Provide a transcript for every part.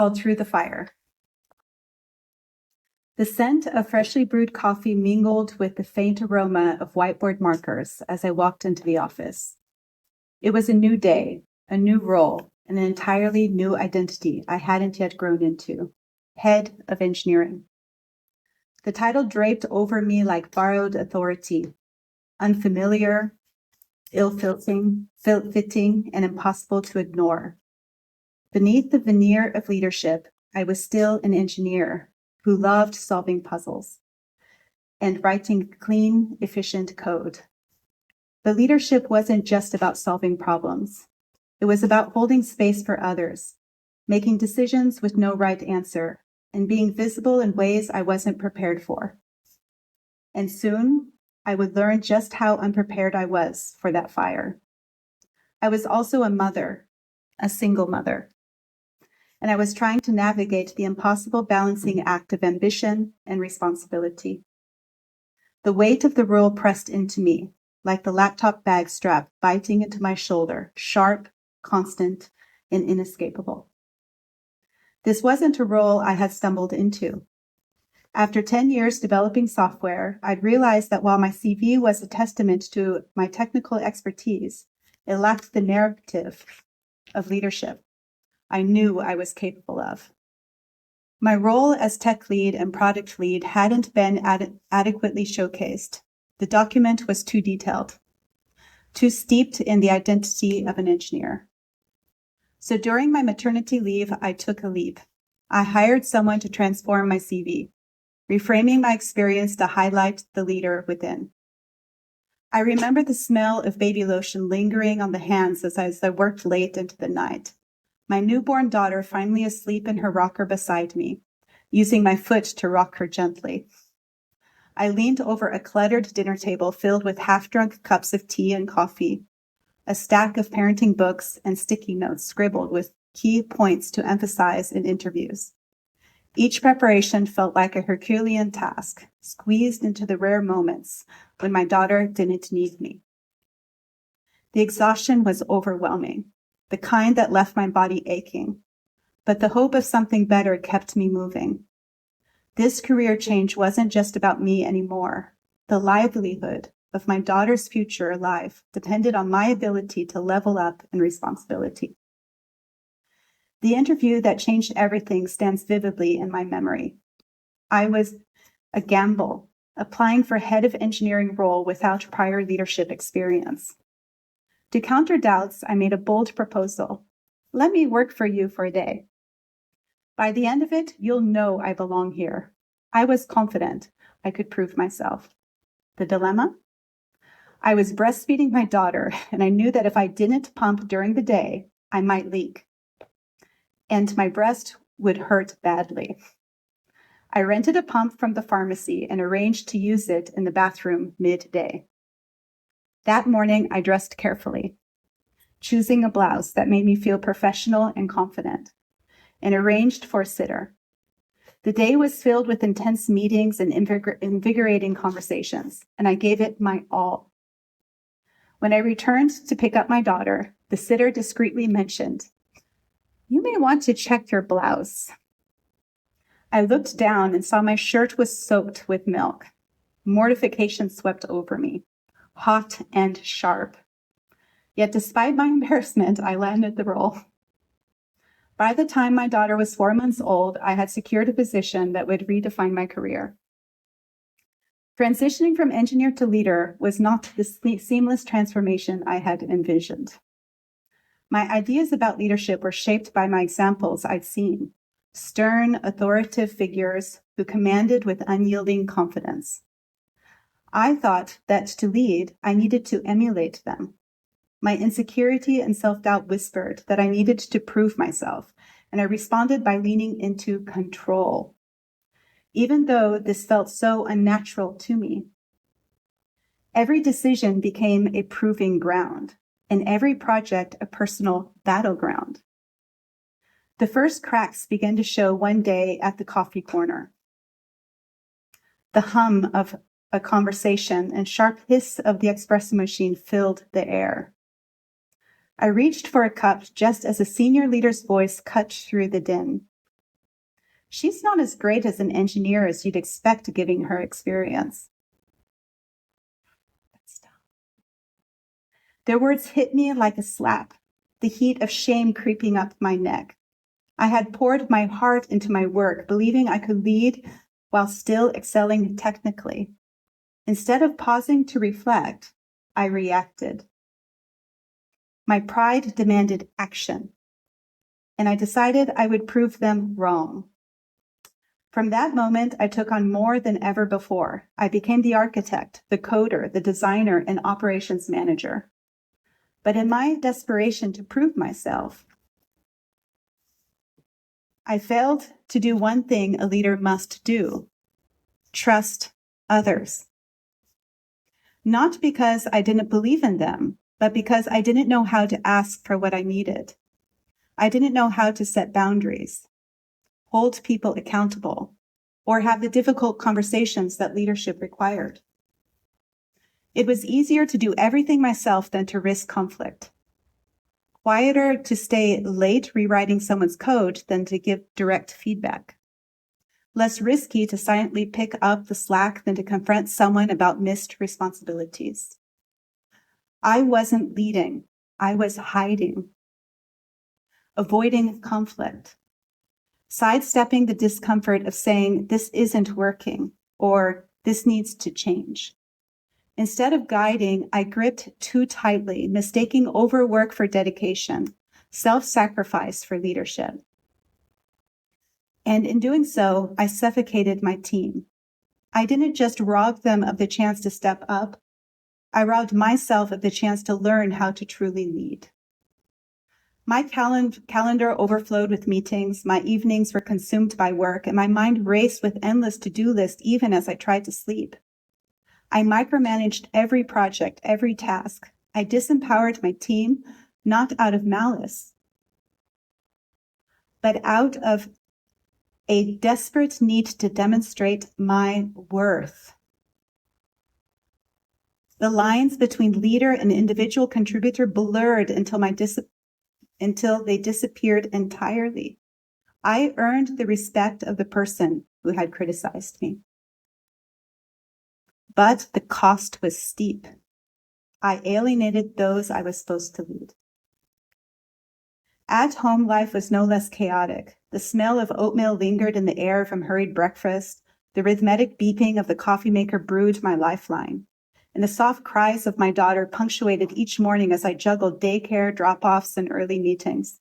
called Through the Fire. The scent of freshly brewed coffee mingled with the faint aroma of whiteboard markers as I walked into the office. It was a new day, a new role, and an entirely new identity I hadn't yet grown into: head of engineering. The title draped over me like borrowed authority, unfamiliar, ill-fitting, and impossible to ignore. Beneath the veneer of leadership, I was still an engineer who loved solving puzzles and writing clean, efficient code. But leadership wasn't just about solving problems. It was about holding space for others, making decisions with no right answer, and being visible in ways I wasn't prepared for. And soon, I would learn just how unprepared I was for that fire. I was also a mother, a single mother, and I was trying to navigate the impossible balancing act of ambition and responsibility. The weight of the role pressed into me, like the laptop bag strap biting into my shoulder, sharp, constant, and inescapable. This wasn't a role I had stumbled into. After 10 years developing software, I'd realized that while my CV was a testament to my technical expertise, it lacked the narrative of leadership I knew I was capable of. My role as tech lead and product lead hadn't been adequately showcased. The document was too detailed, too steeped in the identity of an engineer. So during my maternity leave, I took a leap. I hired someone to transform my CV, reframing my experience to highlight the leader within. I remember the smell of baby lotion lingering on the hands as I worked late into the night. My newborn daughter finally asleep in her rocker beside me, using my foot to rock her gently. I leaned over a cluttered dinner table filled with half-drunk cups of tea and coffee, a stack of parenting books and sticky notes scribbled with key points to emphasize in interviews. Each preparation felt like a Herculean task, squeezed into the rare moments when my daughter didn't need me. The exhaustion was overwhelming, the kind that left my body aching, but the hope of something better kept me moving. This career change wasn't just about me anymore. The livelihood of my daughter's future life depended on my ability to level up in responsibility. The interview that changed everything stands vividly in my memory. I was a gamble, applying for head of engineering role without prior leadership experience. To counter doubts, I made a bold proposal. Let me work for you for a day. By the end of it, you'll know I belong here. I was confident I could prove myself. The dilemma? I was breastfeeding my daughter, and I knew that if I didn't pump during the day, I might leak, and my breast would hurt badly. I rented a pump from the pharmacy and arranged to use it in the bathroom midday. That morning, I dressed carefully, choosing a blouse that made me feel professional and confident, and arranged for a sitter. The day was filled with intense meetings and invigorating conversations, and I gave it my all. When I returned to pick up my daughter, the sitter discreetly mentioned, "You may want to check your blouse." I looked down and saw my shirt was soaked with milk. Mortification swept over me, hot and sharp. Yet despite my embarrassment, I landed the role. By the time my daughter was 4 months old, I had secured a position that would redefine my career. Transitioning from engineer to leader was not the seamless transformation I had envisioned. My ideas about leadership were shaped by my examples I'd seen, stern, authoritative figures who commanded with unyielding confidence. I thought that to lead, I needed to emulate them. My insecurity and self-doubt whispered that I needed to prove myself, and I responded by leaning into control, even though this felt so unnatural to me. Every decision became a proving ground, and every project a personal battleground. The first cracks began to show one day at the coffee corner. The hum of a conversation and sharp hiss of the espresso machine filled the air. I reached for a cup just as a senior leader's voice cut through the din. She's not as great as an engineer as you'd expect given her experience. Their words hit me like a slap, the heat of shame creeping up my neck. I had poured my heart into my work, believing I could lead while still excelling technically. Instead of pausing to reflect, I reacted. My pride demanded action, and I decided I would prove them wrong. From that moment, I took on more than ever before. I became the architect, the coder, the designer, and operations manager. But in my desperation to prove myself, I failed to do one thing a leader must do: trust others. Not because I didn't believe in them, but because I didn't know how to ask for what I needed. I didn't know how to set boundaries, hold people accountable, or have the difficult conversations that leadership required. It was easier to do everything myself than to risk conflict. Quieter to stay late rewriting someone's code than to give direct feedback. Less risky to silently pick up the slack than to confront someone about missed responsibilities. I wasn't leading, I was hiding, avoiding conflict, sidestepping the discomfort of saying, this isn't working, or this needs to change. Instead of guiding, I gripped too tightly, mistaking overwork for dedication, self-sacrifice for leadership. And in doing so, I suffocated my team. I didn't just rob them of the chance to step up, I robbed myself of the chance to learn how to truly lead. My calendar overflowed with meetings, my evenings were consumed by work, and my mind raced with endless to-do lists even as I tried to sleep. I micromanaged every project, every task. I disempowered my team, not out of malice, but out of a desperate need to demonstrate my worth. The lines between leader and individual contributor blurred until they disappeared entirely. I earned the respect of the person who had criticized me. But the cost was steep. I alienated those I was supposed to lead. At-home life was no less chaotic. The smell of oatmeal lingered in the air from hurried breakfast. The rhythmic beeping of the coffee maker brewed my lifeline. And the soft cries of my daughter punctuated each morning as I juggled daycare, drop-offs, and early meetings.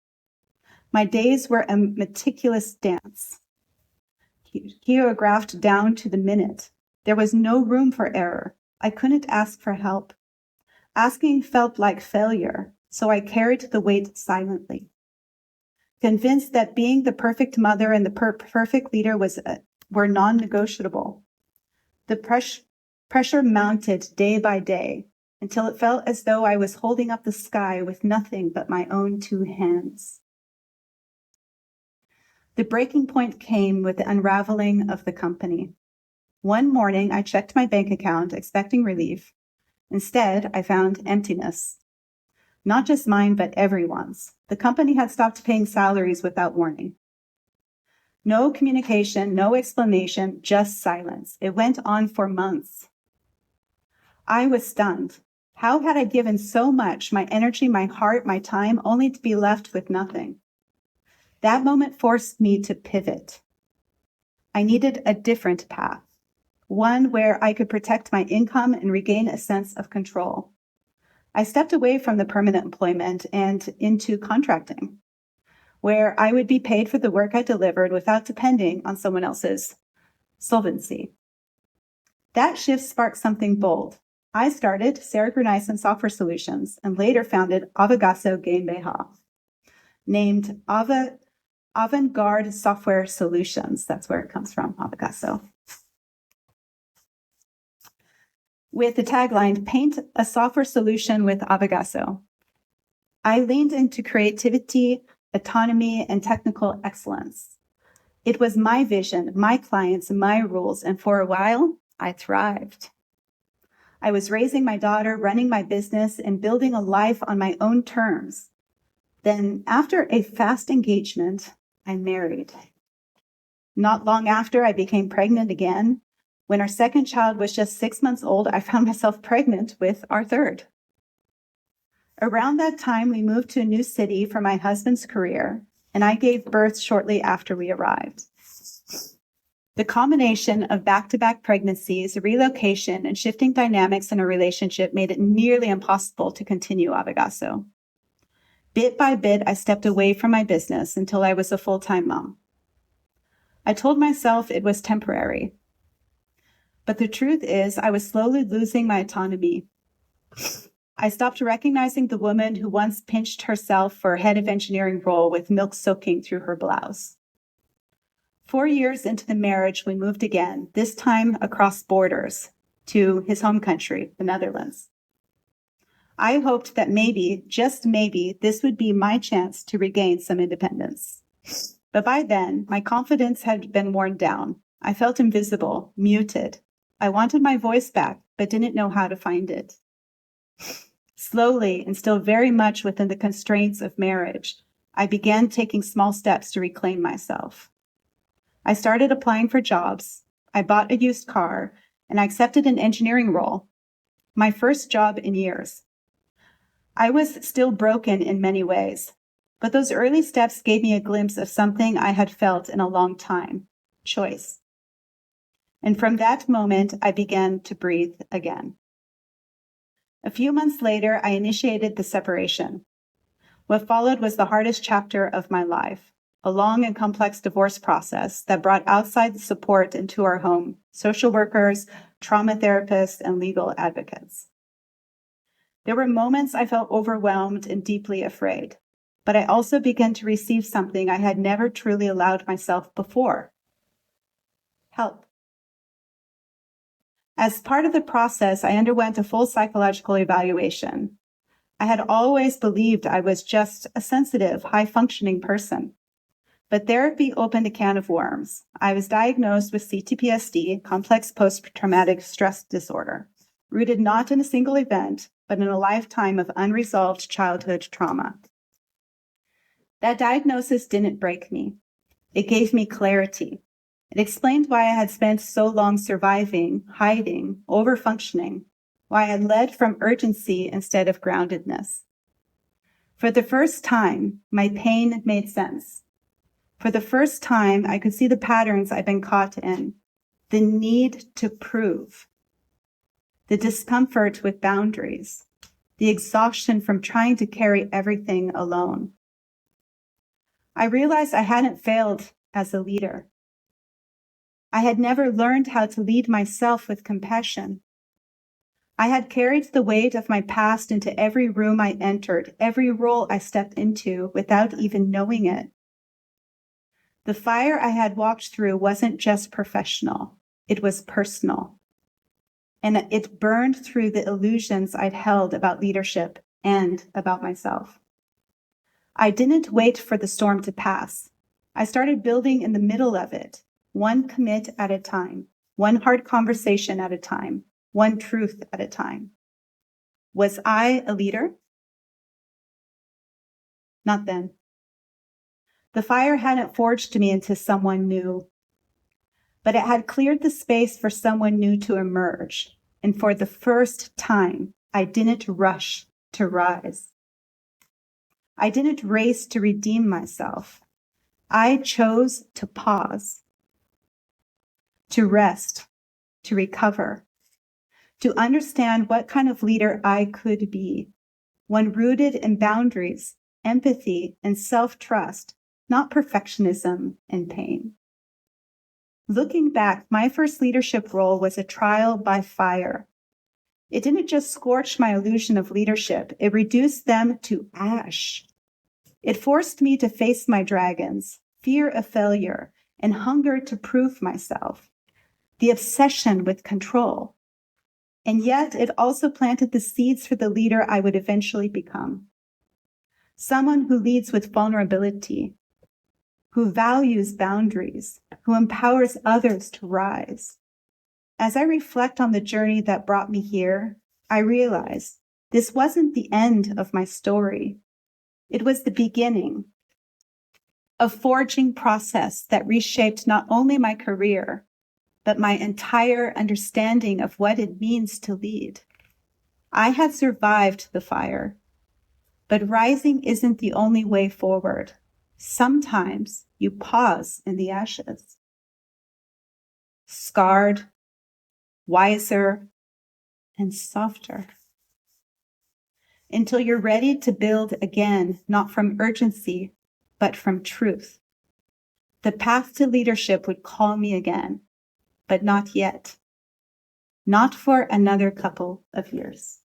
My days were a meticulous dance, choreographed down to the minute. There was no room for error. I couldn't ask for help. Asking felt like failure, so I carried the weight silently. Convinced that being the perfect mother and the perfect leader were non-negotiable. The pressure mounted day by day until it felt as though I was holding up the sky with nothing but my own two hands. The breaking point came with the unraveling of the company. One morning, I checked my bank account, expecting relief. Instead, I found emptiness. Not just mine, but everyone's. The company had stopped paying salaries without warning. No communication, no explanation, just silence. It went on for months. I was stunned. How had I given so much, my energy, my heart, my time, only to be left with nothing? That moment forced me to pivot. I needed a different path, one where I could protect my income and regain a sense of control. I stepped away from the permanent employment and into contracting, where I would be paid for the work I delivered without depending on someone else's solvency. That shift sparked something bold. I started Sarah Gruneisen Software Solutions and later founded Avagasso GmbH, named Avant-Garde Software Solutions. That's where it comes from, Avagasso. With the tagline, paint a software solution with Avagasso. I leaned into creativity, autonomy, and technical excellence. It was my vision, my clients, my rules, and for a while, I thrived. I was raising my daughter, running my business, and building a life on my own terms. Then, after a fast engagement, I married. Not long after, I became pregnant again. When our second child was just 6 months old, I found myself pregnant with our third. Around that time, we moved to a new city for my husband's career, and I gave birth shortly after we arrived. The combination of back-to-back pregnancies, relocation, and shifting dynamics in a relationship made it nearly impossible to continue Abigaso. Bit by bit, I stepped away from my business until I was a full-time mom. I told myself it was temporary. But the truth is, I was slowly losing my autonomy. I stopped recognizing the woman who once pinched herself for a head of engineering role with milk soaking through her blouse. 4 years into the marriage, we moved again, this time across borders to his home country, the Netherlands. I hoped that maybe, just maybe, this would be my chance to regain some independence. But by then, my confidence had been worn down. I felt invisible, muted. I wanted my voice back, but didn't know how to find it. Slowly, and still very much within the constraints of marriage, I began taking small steps to reclaim myself. I started applying for jobs. I bought a used car, and I accepted an engineering role, my first job in years. I was still broken in many ways, but those early steps gave me a glimpse of something I had felt in a long time: choice. And from that moment, I began to breathe again. A few months later, I initiated the separation. What followed was the hardest chapter of my life, a long and complex divorce process that brought outside support into our home: social workers, trauma therapists, and legal advocates. There were moments I felt overwhelmed and deeply afraid, but I also began to receive something I had never truly allowed myself before: help. As part of the process, I underwent a full psychological evaluation. I had always believed I was just a sensitive, high-functioning person. But therapy opened a can of worms. I was diagnosed with CTPSD, complex post-traumatic stress disorder, rooted not in a single event, but in a lifetime of unresolved childhood trauma. That diagnosis didn't break me. It gave me clarity. It explained why I had spent so long surviving, hiding, overfunctioning, why I led from urgency instead of groundedness. For the first time, my pain made sense. For the first time, I could see the patterns I'd been caught in: the need to prove, the discomfort with boundaries, the exhaustion from trying to carry everything alone. I realized I hadn't failed as a leader. I had never learned how to lead myself with compassion. I had carried the weight of my past into every room I entered, every role I stepped into, without even knowing it. The fire I had walked through wasn't just professional, it was personal. And it burned through the illusions I'd held about leadership and about myself. I didn't wait for the storm to pass. I started building in the middle of it, one commit at a time, one hard conversation at a time, one truth at a time. Was I a leader? Not then. The fire hadn't forged me into someone new, but it had cleared the space for someone new to emerge. And for the first time, I didn't rush to rise. I didn't race to redeem myself. I chose to pause, to rest, to recover, to understand what kind of leader I could be, one rooted in boundaries, empathy, and self-trust, not perfectionism and pain. Looking back, my first leadership role was a trial by fire. It didn't just scorch my illusion of leadership, it reduced them to ash. It forced me to face my dragons, fear of failure, and hunger to prove myself, the obsession with control. And yet it also planted the seeds for the leader I would eventually become. Someone who leads with vulnerability, who values boundaries, who empowers others to rise. As I reflect on the journey that brought me here, I realize this wasn't the end of my story. It was the beginning. a forging process that reshaped not only my career, but my entire understanding of what it means to lead. I had survived the fire, but rising isn't the only way forward. Sometimes you pause in the ashes. Scarred, wiser, and softer. Until you're ready to build again, not from urgency, but from truth. The path to leadership would call me again, but not yet. Not for another couple of years.